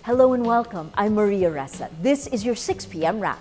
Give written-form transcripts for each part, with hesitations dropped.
Hello and welcome. I'm Maria Ressa. This is your 6 p.m. wrap.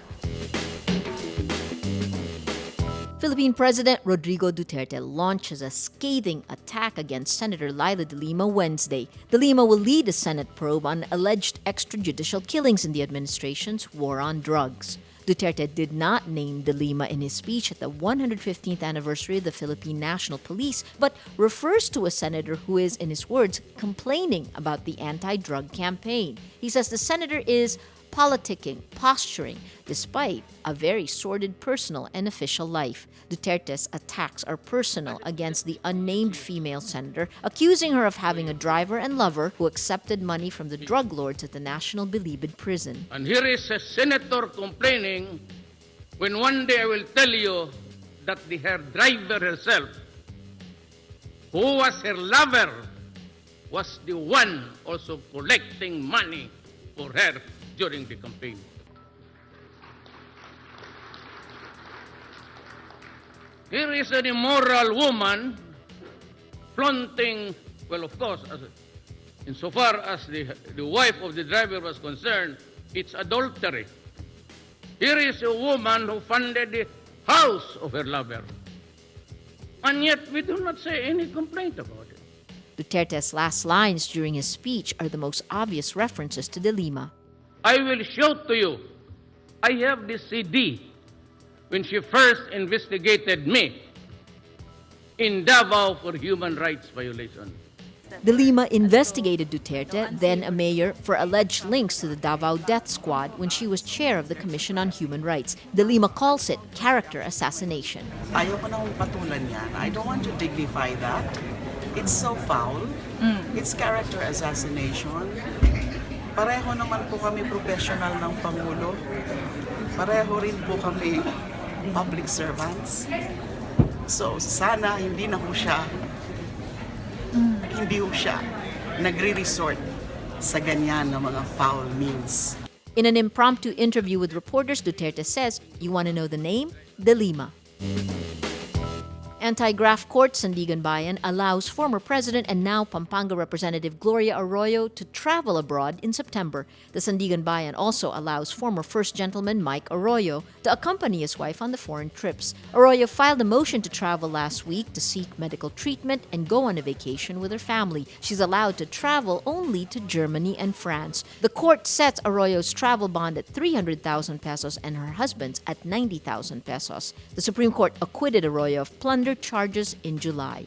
Philippine President Rodrigo Duterte launches a scathing attack against Senator Leila de Lima Wednesday. De Lima will lead a Senate probe on alleged extrajudicial killings in the administration's war on drugs. Duterte did not name de Lima in his speech at the 115th anniversary of the Philippine National Police, but refers to a senator who is, in his words, complaining about the anti-drug campaign. He says the senator is politicking, posturing, despite a very sordid personal and official life. Duterte's attacks are personal against the unnamed female senator, accusing her of having a driver and lover who accepted money from the drug lords at the National Bilibid prison. And here is a senator complaining when one day I will tell you that her driver herself, who was her lover, was the one also collecting money for her during the campaign. Here is an immoral woman flaunting, well, of course, insofar as the wife of the driver was concerned, it's adultery. Here is a woman who funded the house of her lover. And yet we do not say any complaint about it. Duterte's last lines during his speech are the most obvious references to de Lima. I will show to you. I have this CD when she first investigated me in Davao for human rights violation. De Lima investigated Duterte, then a mayor, for alleged links to the Davao death squad when she was chair of the Commission on Human Rights. De Lima calls it character assassination. Ayoko nang patulan yan. I don't want to dignify that. It's so foul. It's character assassination. Pareho naman po kami professional ng Pangulo. Pareho rin po kami public servants. So sana hindi ho siya nagre-resort sa ganyan na mga foul means. In an impromptu interview with reporters, Duterte says, "You want to know the name? De Lima." Anti-graft court Sandiganbayan allows former President and now Pampanga Representative Gloria Arroyo to travel abroad in September. The Sandiganbayan also allows former First Gentleman Mike Arroyo to accompany his wife on the foreign trips. Arroyo filed a motion to travel last week to seek medical treatment and go on a vacation with her family. She's allowed to travel only to Germany and France. The court sets Arroyo's travel bond at 300,000 pesos and her husband's at 90,000 pesos. The Supreme Court acquitted Arroyo of plunder charges in July.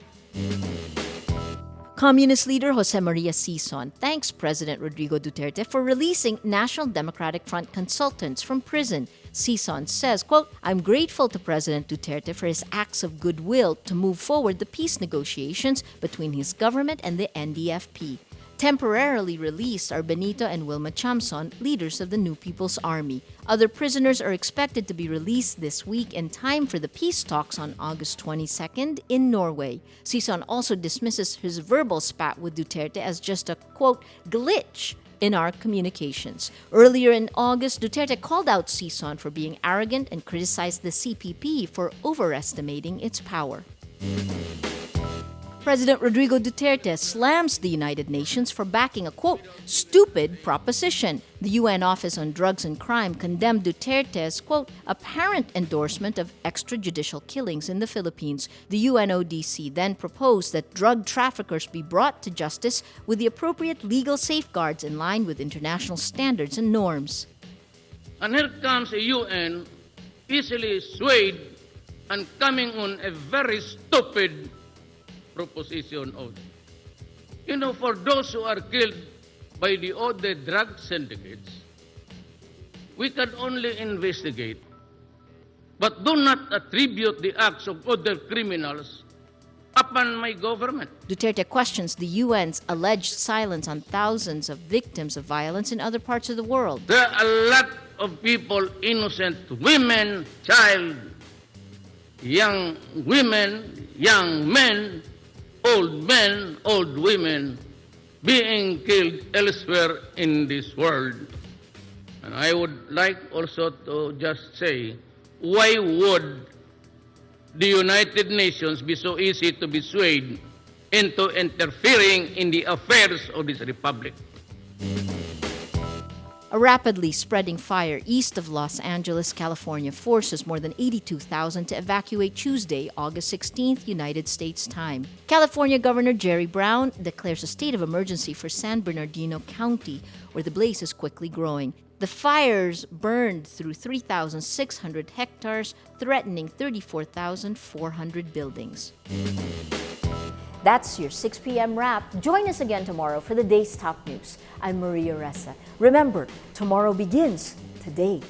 Communist leader Jose Maria Sison thanks President Rodrigo Duterte for releasing National Democratic Front consultants from prison. Sison says, quote, "I'm grateful to President Duterte for his acts of goodwill to move forward the peace negotiations between his government and the NDFP. Temporarily released are Benito and Wilma Chamson, leaders of the New People's Army. Other prisoners are expected to be released this week in time for the peace talks on August 22nd in Norway." Sison also dismisses his verbal spat with Duterte as just a, quote, "glitch in our communications." Earlier in August, Duterte called out Sison for being arrogant and criticized the CPP for overestimating its power. President Rodrigo Duterte slams the United Nations for backing a, quote, "stupid proposition." The UN Office on Drugs and Crime condemned Duterte's, quote, "apparent endorsement of extrajudicial killings in the Philippines." The UNODC then proposed that drug traffickers be brought to justice with the appropriate legal safeguards in line with international standards and norms. And here comes a UN easily swayed and coming on a very stupid proposition of, for those who are killed by the other drug syndicates, we can only investigate, but do not attribute the acts of other criminals upon my government. Duterte questions the UN's alleged silence on thousands of victims of violence in other parts of the world. There are a lot of people, innocent women, child, young women, young men, old women, being killed elsewhere in this world. And I would like also to just say, why would the United Nations be so easy to be swayed into interfering in the affairs of this republic? A rapidly spreading fire east of Los Angeles, California, forces more than 82,000 to evacuate Tuesday, August 16th, United States time. California Governor Jerry Brown declares a state of emergency for San Bernardino County, where the blaze is quickly growing. The fires burned through 3,600 hectares, threatening 34,400 buildings. That's your 6 p.m. wrap. Join us again tomorrow for the day's top news. I'm Maria Ressa. Remember, tomorrow begins today.